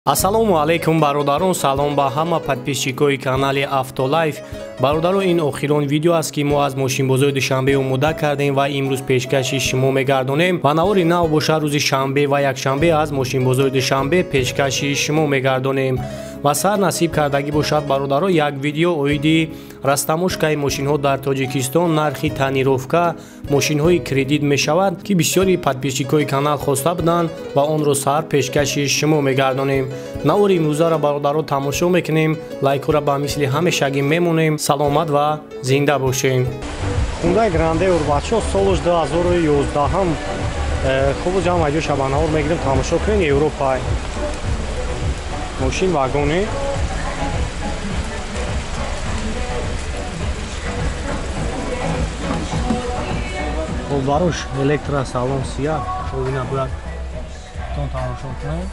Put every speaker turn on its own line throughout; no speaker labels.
Ассалому алайкум бародарон, салом ба ҳама подписчикои канали Автолайф. бародарон, ин охирон видео аст ки мо аз мошинбозои душанбе омода кардем ва имрӯз пешкаши шумо мегардонем. ва навори нав бошад рӯзи шанбе ва якшанбе аз мошинбозои душанбе пешкаши шумо мегардонем. ва сар насиб кардагӣ бошад бародарон, як видео оиди растамошкаи мошинҳо дар Тоҷикистон, нархи танировка мошинҳои кредит мешавад ки бисёри подписчикои канал хоста буданд ва онро сар пешкаши шумо мегардонем. навори имрӯзаро бародарон тамошо мекунем. лайкора ба мисли ҳамешагӣ мемонем. саломат ва зинда бошем. Hyundai Grande Urbacho солуш 2011 хуб ҷам аҷо шабанавор мегирем тамошо кунем. Европа мошин вагоне барош электросалон сия шовина бояд тон тамошо кунем.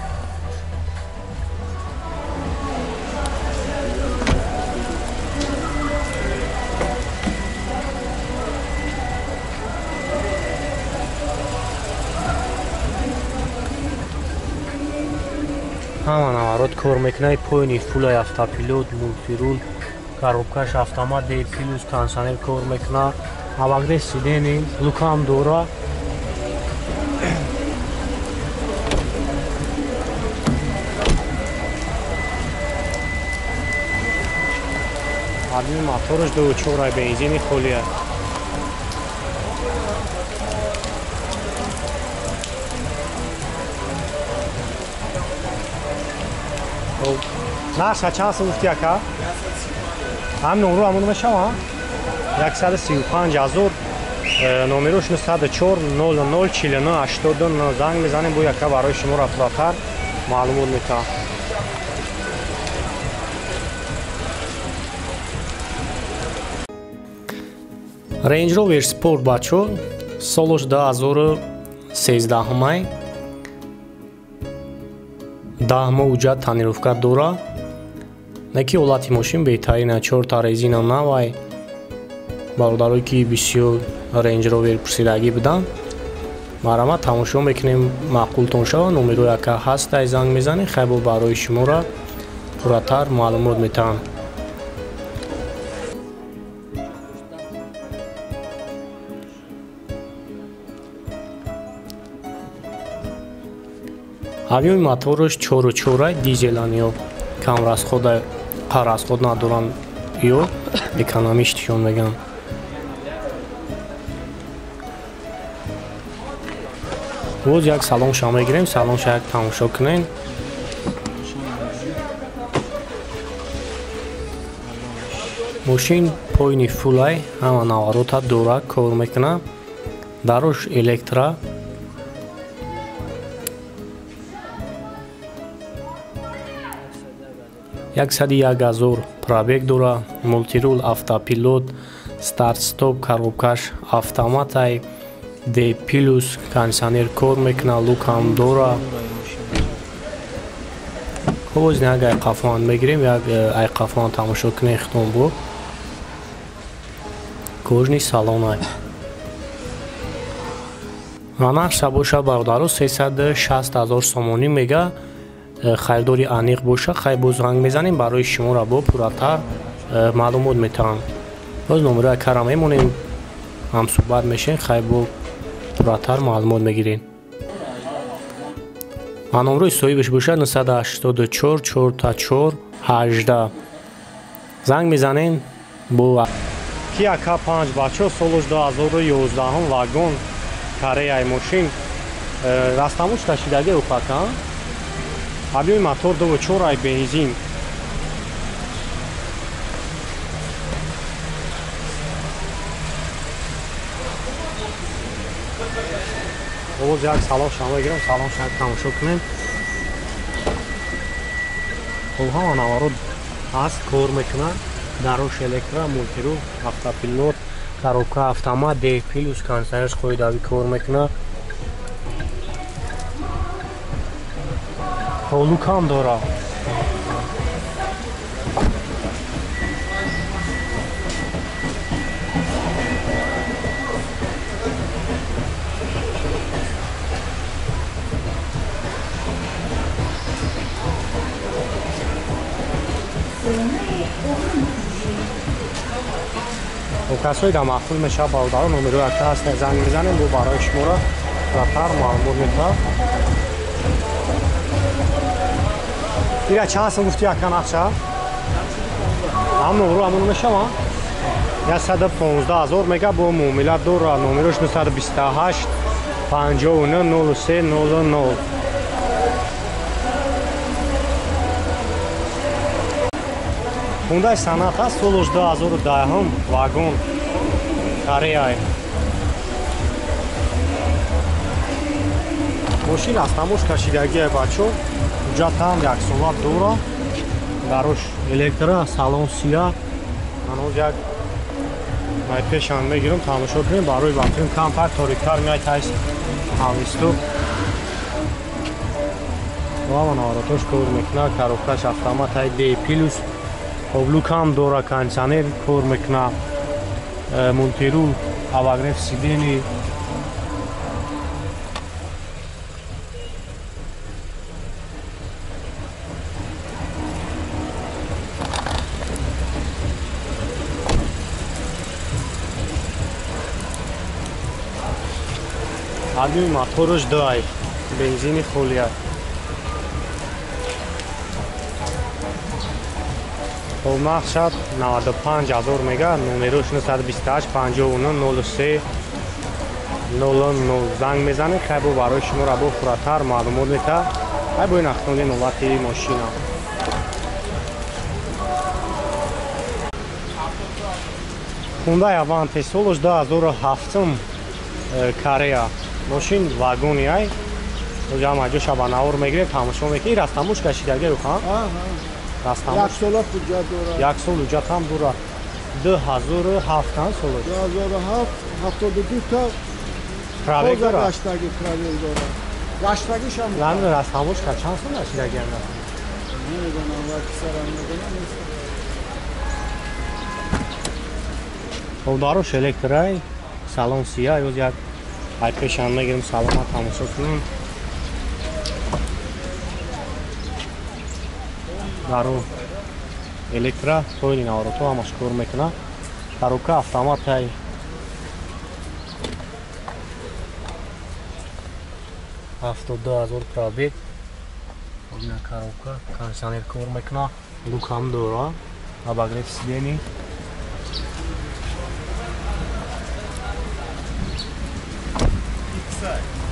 ҳама наворот кор мекунад. поини фулай автопилот, мултирул, коробкаш автомат, D+ кондиционер кор мекунад. аввалгида сидени лукам дора. адми моторш 2.4 бензини холия. наша чанд сум гуфти ака? ҳам номро ҳамон мешава 135000 номерош 04 00 49 89 занг мезанем бо яка барои шуморо фуротар маълумот метавам. Range Rover Sport бачо солош 2013 10 моҳ ҳуҷҷат танировка дора. неки ҳолати мошин беҳтарина, 4 резина навай. бародарое ки бисёр Range Rover пурсидагӣ буданд, марҳамат тамошо мекунем, маъқултон шава. номеро яка ҳастай занг мезанем, хайбо барои шуморо пурратар маълумот метавам. ҳавёи мотораш 4.4 дизелан ё камрасхода парасход надоранд ё экономиштишон меган. боз як салон шама мегирем, салон шак тамошо кунем. мошин поини фулай ҳама наворота дора кор мекуна. дарош электра. яксади 1000 пробег дора. мултирул, автопилот, старт стоп, коробкаш автоматай, D+ кондиционер кор мекуна, лукам дора. хоз як айқафон мегирем, як айқафон тамошо кунем. хитон бо кожни салонай ранақша боша бародаро 360000 сомонӣ мега. хайрдори аниқ боша хай боз ранг мезанем, барои шуморо бо пурратар маълумот метавам. боз номеро якара мемонем, ҳамсуҳбат мешем, хай бо пурратар маълумот мегирем. ва номерои соҳибаш бошад 984 44 18 занг мезанем бо Kia K5 бачо солош 2011 вагон кореяи мошин растамош кашидаги рӯпака. ҳавёи мотор 2.4 бензин. боз як салон шама мегирем, салон шак тамошо кунем. ҳама наворот аст кор мекунад. дарош электра, мултирул, автопилот, коробка автомат, D+ кондиционер хоидавӣ кор мекунад. лукам дора. کسایی در مخفول میشه برادران نمره یک هست زنگ میزنیم و برای شما را رفتر معلومات میتونم. دیگه چند سن گفتی یک نقشه؟ هم نمرو همونو میشه ما؟ 115,000 میگه با معاملت داره. نمرش 928 59 03 00. Hyundai Sonata Solos 2010 vagon Koreya. ماشین است نموش کشیدگی بچه جات هم یک سالات دوره داروش الکترا سالن سیاه هنوز یک مای پیشان میگیرم تماشا کنیم برای وقتی کمتر تاریکتر میای تایست هاویستو و من آراتوش کار میکنه کاروکاش автомат های دی پیلوس اوبلوک هم دوره کانسانر کار میکنه مونتیرو اوگرف سیدینی Адми моторш дай бензини холия. Хоб мақсад 95,000 мега номерош 928 59 03 00 занг мезанед хай бо барои шумо ра бо фураттар маълумот мета ҳай бо нахтони новати мошина Hyundai Avante Solos 2007 Koreya ماشین واگونی های جامعه جو شبانه‌ور میگیره تماشا میکنی راستاموش کشیدگی رو خواهم راستاموش
یک سال کجا دوره
یک سال اونجا هم دوره 2007 سال
2007 72 تا
پرابیک دوره
گشتگی پرابیک دوره گشتگیش هم
لند راستاموش که چند سال کشیدگی هم
نمیدونم وقتی سرم میدونم
خب داروش الکترای سالن سیاه یوز یک ای پیشان میگیریم سلامت تماشا کنیم دارو الکترا خیلی نوارتو همش کار میکنه کاروکا автомат های هفتاد دو هزار پرابیک این کاروکا کانسانر کار میکنه لوک هم دوره اباگریف سیدینی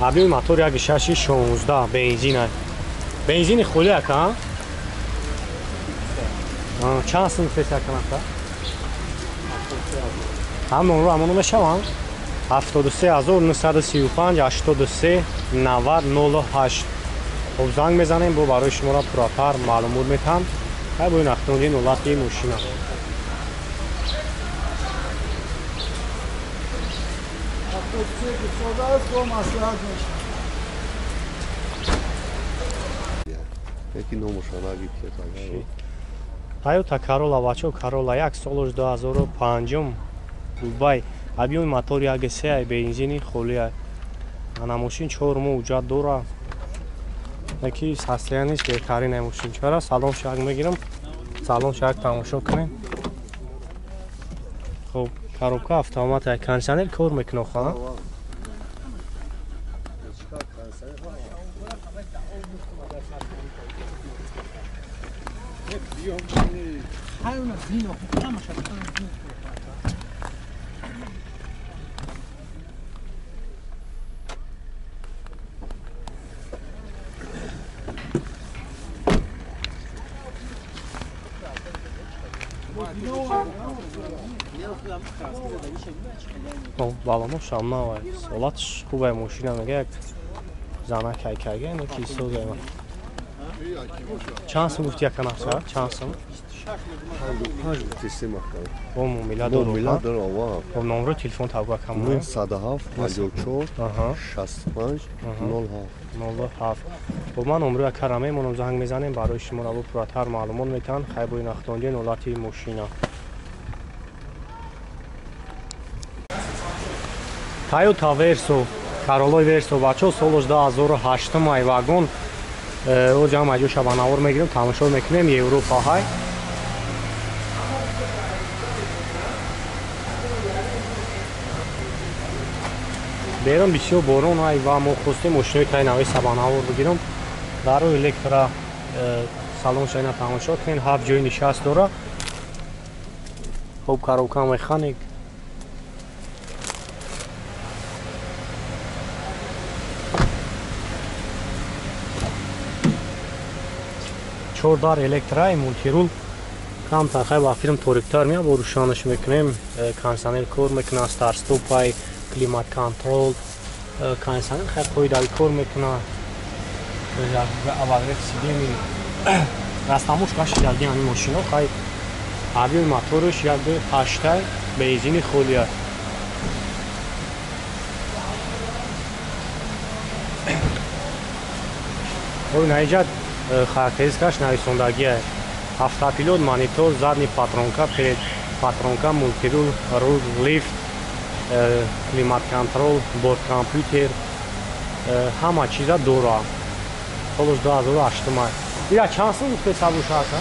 Абиёи мотор як 616 бензин аст. Бензини хӯли ака? Чанд сум фес акан ака? Ҳам номро ҳамоно мешаванд? 73935 83 90 08. Хоб занг мезанем бо барои шуморо пурратар маълумот метаҳам. ҳай бо нахтони ҳолати мошина.
Який номер шалаги плетага?
Toyota Corolla бачо Corolla 1 солош 2005 Дубай. Абиёи мотор 1.3 бензини холия. Ана мошин 4 моҳ уҷат дора. Яки састая нест беҳтарин мошин. Чара салон шак мегирам. Салон шак тамошо кунем. Хоб коробка автомат ай кондиционер кор мекуна ха? балоно шамна солатш хубая мошина мега як зана кайкайга ин ки созема чанд сум гуфти яка нақша чанд сум
53 мақта
бо милладор
милладор ава
бо номро телефон тавга кам
107 54 65 07
бо ман номро як караме монам занг мезанем барои шумо ро пурратар маълумот метан хайбои нахтондии ҳолати мошина Toyota Verso, Corolla Verso бачо солош 2008 май вагон о ҷамъ аҷо шабанавор мегирем тамошо мекунем Европа ҳай берам бисёр борон ай ва мо хостем мошинои таи нави сабанавор бигирам. Даро электро салонша ина тамошо кунед. 7 ҷои нишаст дора. Хуб коробка механик. Чордар электрои мултирул кам тархай ба фирм ториктар мия бо рӯшонаш мекунем. Кондиционер кор мекуна, старт стопай, климат контрол, кондиционер хай қоидави кор мекуна. Аварет сидеми растамошкаш ҷалди ани мошино хай авиои мотораш 1.8 бензини холия. Ой наиҷад характеристикаш нависондагия автопилот, монитор, задний патронка, перед патронка, мультирул, рул, лифт, климат контрол, борт компьютер, ҳама чиза дора. Холос 2008 май. Ира чанд сил гуфте сабушака?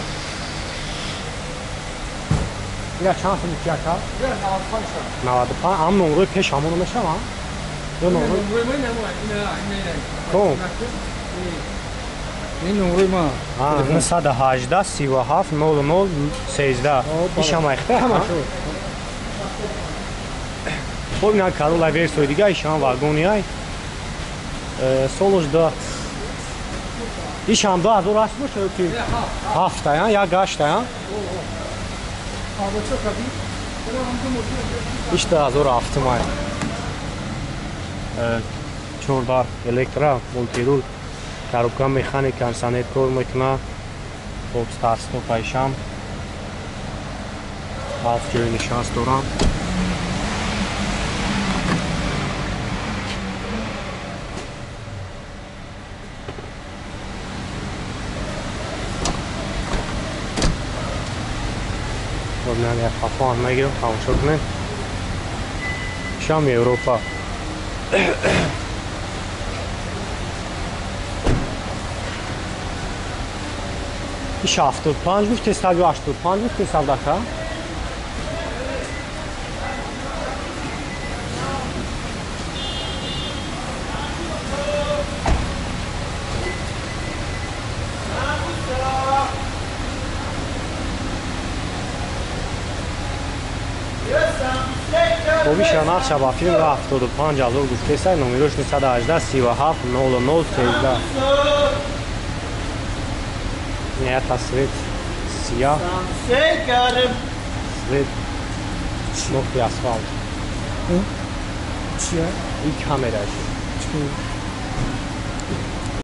Ира чанд сил гуфтяка? 95. Ам номрои пеш ҳамоно мешава? Ё номрои ком?
این نمره ما
918 37 00 13 ишам айхта خب اینا کارولا ورسیوی دیگه ایشان واگونی ای سولش دا ایشان 2008 باشه کی هفته یا یا گاشته یا ایش 2007 مای چوردار الکترا مولتیرول коробка механик, кондиционер кор мекуна. Хоб старт стоп айшам 7 ҷои нишаст дорам. хоб нан як хафон мегирам тамошо кунем. шам Европа ایش 75 گفت 385 گفت 300 دکا خوبیشان نقشه با فیلم را 75 هزار گفته سر نومیروش 918 37 00 13 это свет сия свет мокрый асфальт и камера